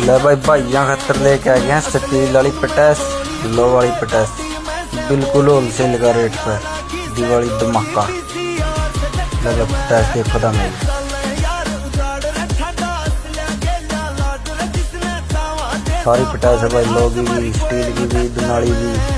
ले भाई भाइयों खातर लेके आ गए स्टील वाली पटैस, लो वाली पटैस बिल्कुल होलसेल का रेट पर। दिवाली धमाका। ले भाई पटैस देखो था मेरी सारी पटैस है भाई, लोगी भी, स्टील की भी, दुनाली भी।